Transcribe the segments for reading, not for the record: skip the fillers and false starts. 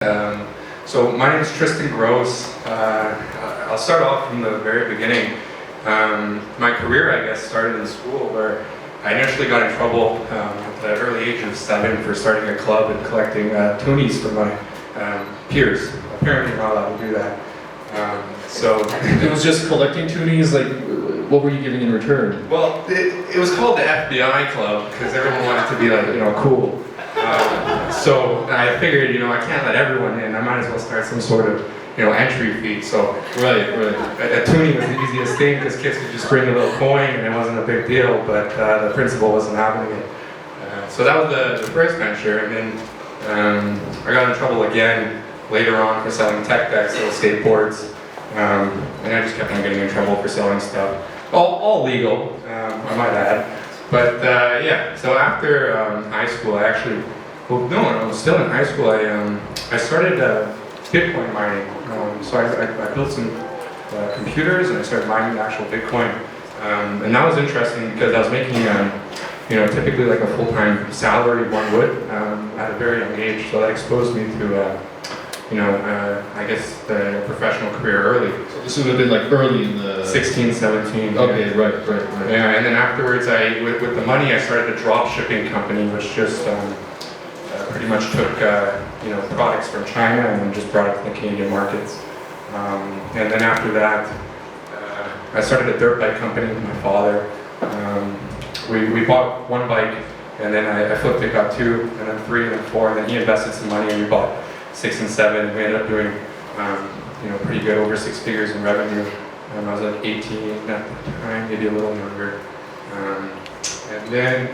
So my name is Tristan. I'll start off from the very beginning. My career, I guess, started in school where I initially got in trouble at the early age of 7 for starting a club and collecting toonies from my peers. Apparently you're not allowed to do that. So It was just collecting toonies, like, what were you giving in return? well, it was called the FBI Club because everyone wanted to be like, cool. So I figured, I can't let everyone in. I might as well start some sort of, entry fee. So Right. a toonie was the easiest thing because kids could just bring a little coin and it wasn't a big deal. But the principal wasn't having it. So that was the first venture, and then I got in trouble again later on for selling tech decks, little skateboards, and I just kept on getting in trouble for selling stuff. All legal, I might add. But yeah, so after high school, I actually, I was still in high school. I started Bitcoin mining. So I built some computers and I started mining the actual Bitcoin. And that was interesting because I was making, typically like a full-time salary one would at a very young age. So that exposed me to, I guess the professional career early. So this would have been like early in the... 16, 17. Okay, yeah. right. Yeah, and then afterwards, with the money, I started a drop shipping company, which just pretty much took products from China and then just brought it to the Canadian markets. And then after that, I started a dirt bike company with my father. We bought one bike, and then I flipped it, got 2, and then 3, and then 4, and then he invested some money, and we bought 6 and 7. We ended up doing pretty good, over 6 figures in revenue. I was like 18 at the time, maybe a little younger. And then,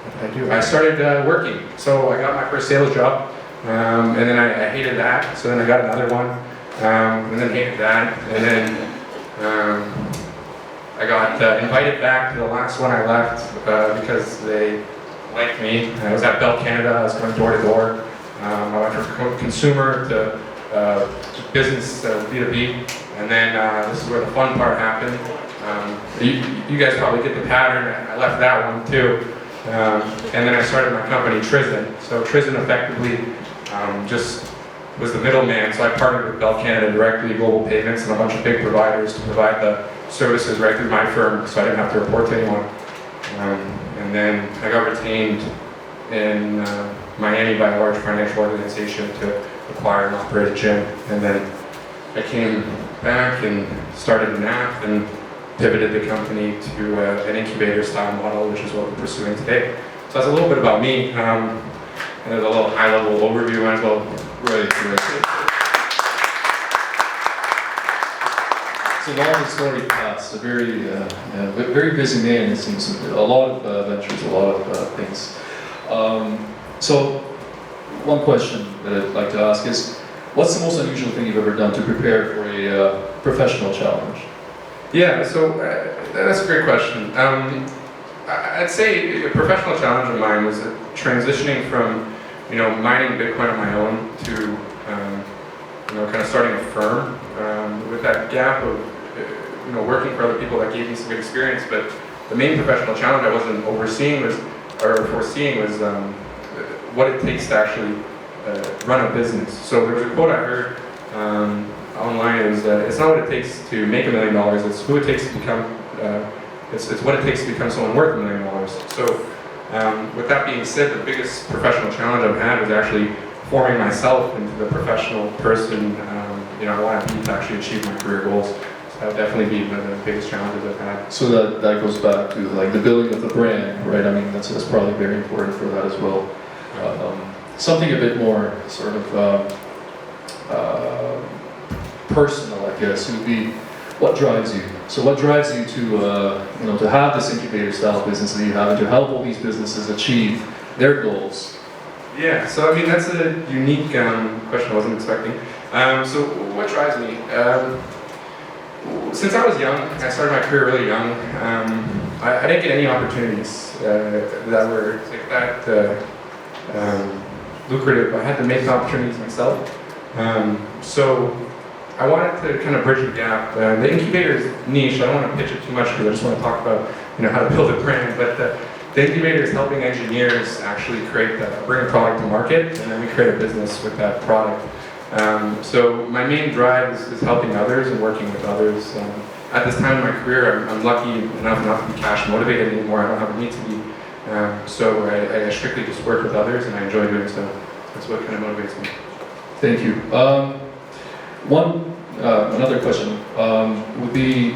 what did I do? I started working. So I got my first sales job, and then I hated that. So then I got another one, and then hated that. And then I got invited back to the last one I left because they liked me. I was at Bell Canada. I was going door to door. I went from consumer to business B2B, and then this is where the fun part happened. You guys probably get the pattern. I left that one too, and then I started my company Tristan. So Tristan effectively just was the middleman. So I partnered with Bell Canada directly, Global Payments, and a bunch of big providers to provide the services right through my firm, so I didn't have to report to anyone. And then I got retained in Miami by a large financial organization to acquire and operate a gym, and then I came back and started an app and pivoted the company to an incubator style model, which is what we're pursuing today. So that's a little bit about me, and there's a little high level overview as well. Right. It's a long historic past, a very busy man, it seems. A lot of ventures, a lot of things. So, one question that I'd like to ask is, what's the most unusual thing you've ever done to prepare for a professional challenge? Yeah, so that's a great question. I'd say a professional challenge of mine was transitioning from, mining Bitcoin on my own to, kind of starting a firm with that gap of, working for other people that gave me some good experience. But the main professional challenge I wasn't foreseeing was what it takes to actually run a business. So there was a quote I heard online. It was it's not what it takes to make $1 million. It's who it takes to become. It's what it takes to become someone worth $1 million. So with that being said, the biggest professional challenge I've had was actually forming myself into the professional person I want to be to actually achieve my career goals. So that would definitely be one of the biggest challenges I've had. So that goes back to like the building of the brand, right? I mean, that's probably very important for that as well. Something a bit more sort of personal, I guess, would be what drives you. So what drives you to have this incubator style business that you have and to help all these businesses achieve their goals? Yeah, so I mean that's a unique question I wasn't expecting. So what drives me? Since I was young, I started my career really young. I didn't get any opportunities that were like that lucrative. I had to make the opportunities myself. So I wanted to kind of bridge the gap. The incubator is niche. I don't want to pitch it too much because I just want to talk about how to build a brand. But the incubator is helping engineers actually bring a product to market, and then we create a business with that product. So my main drive is helping others and working with others. At this time in my career, I'm lucky enough not to be cash motivated anymore. I don't have a need to be. So I strictly just work with others, and I enjoy doing so. That's what kind of motivates me. Thank you. Another question would be,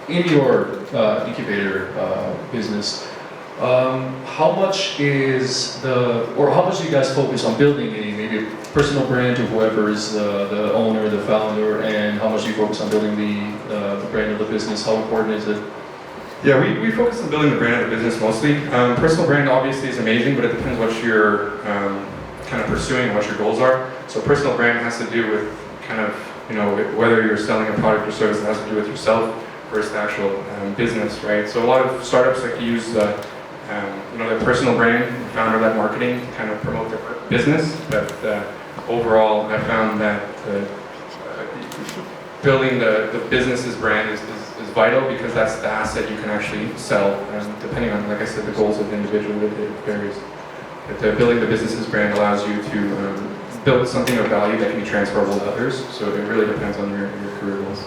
in your incubator business, how much do you guys focus on building maybe a personal brand to whoever is the owner, the founder, and how much do you focus on building the brand of the business? How important is it? Yeah, we focus on building the brand of the business mostly. Personal brand obviously is amazing, but it depends what you're kind of pursuing and what your goals are. So personal brand has to do with kind of, whether you're selling a product or service that has to do with yourself versus the actual business, right? So a lot of startups like to use their personal brand, founder-led marketing to kind of promote their business. But overall, I found that building the business's brand is vital, because that's the asset you can actually sell. And depending on, like I said, the goals of the individual, it varies. But building the business's brand allows you to build something of value that can be transferable to others. So it really depends on your career goals.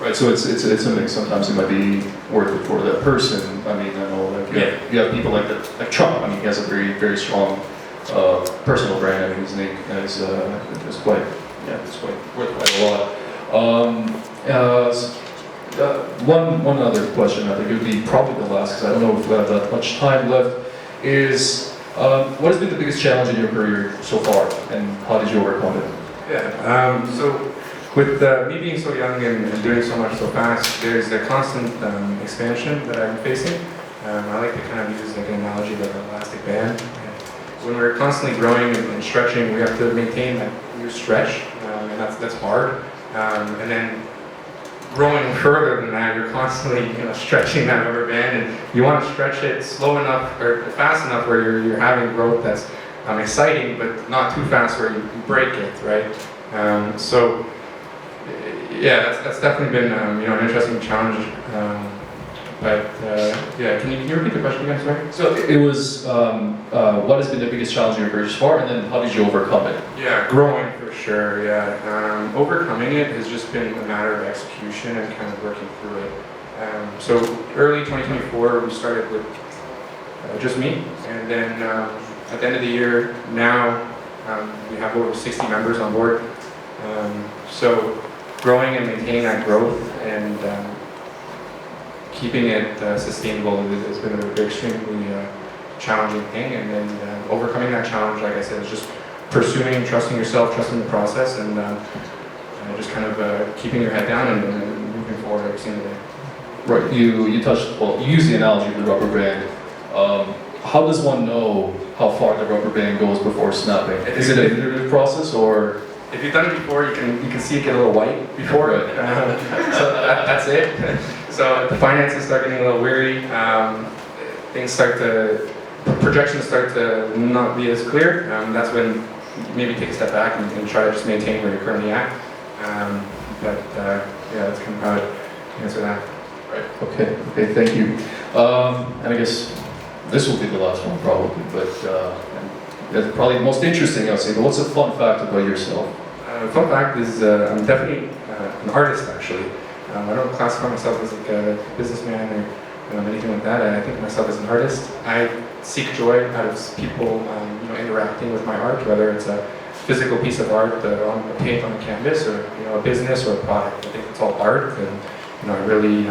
Right, so it's a mix. Sometimes it might be worth it for that person. I mean, I know, like you have people like Trump. I mean, he has a very, very strong personal brand. I mean, his name is quite worth quite a lot. One other question, I think it would be probably the last, because I don't know if we have that much time left, is what has been the biggest challenge in your career so far, and how did you overcome it? Yeah, so with me being so young and doing so much so fast, there's a constant expansion that I'm facing. I like to kind of use like an analogy like an elastic band. When we're constantly growing and stretching, we have to maintain that new stretch, and that's hard. And then growing further than that, you're constantly stretching that rubber band, and you want to stretch it slow enough or fast enough where you're having growth that's exciting, but not too fast where you break it, right? So yeah, that's definitely been an interesting challenge. Yeah, can you repeat the question again, sorry? So it was, what has been the biggest challenge in your career so far, and then how did you overcome it? Yeah, growing for sure, yeah. Overcoming it has just been a matter of execution and kind of working through it. So early 2024, we started with just me, and then at the end of the year, now we have over 60 members on board. So growing and maintaining that growth and keeping it sustainable has been an extremely challenging thing, and then overcoming that challenge, like I said, is just pursuing, trusting yourself, trusting the process, and just kind of keeping your head down and moving forward every single day. Right, you use the analogy of the rubber band. How does one know how far the rubber band goes before snapping? Is it an iterative process, or? If you've done it before, you can see it get a little white before. Right. So that's it. So the finances start getting a little weary. Projections start to not be as clear. That's when you maybe take a step back and try to just maintain where you're currently at. Yeah, that's kind of how I answer that. Right. Okay, thank you. And I guess this will be the last one probably, but that's probably the most interesting, I'll say. But what's a fun fact about yourself? Fun fact is I'm definitely an artist, actually. I don't classify myself as like a businessman or anything like that. I think of myself as an artist. I seek joy out of people interacting with my art, whether it's a physical piece of art on a paint on a canvas, or a business or a product. I think it's all art, and I really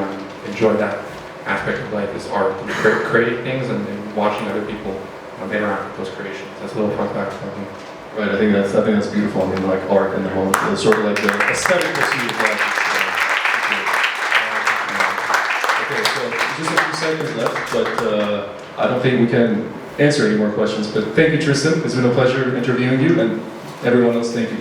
enjoy that aspect of life is art, and creating things and watching other people interact with those creations. That's a little fun fact about me. Right, I think that's beautiful. I mean, like art and the sort of like the aesthetic pursuit of life. Okay, so just a few seconds left, but I don't think we can answer any more questions. But thank you, Tristan. It's been a pleasure interviewing you, and everyone else, thank you.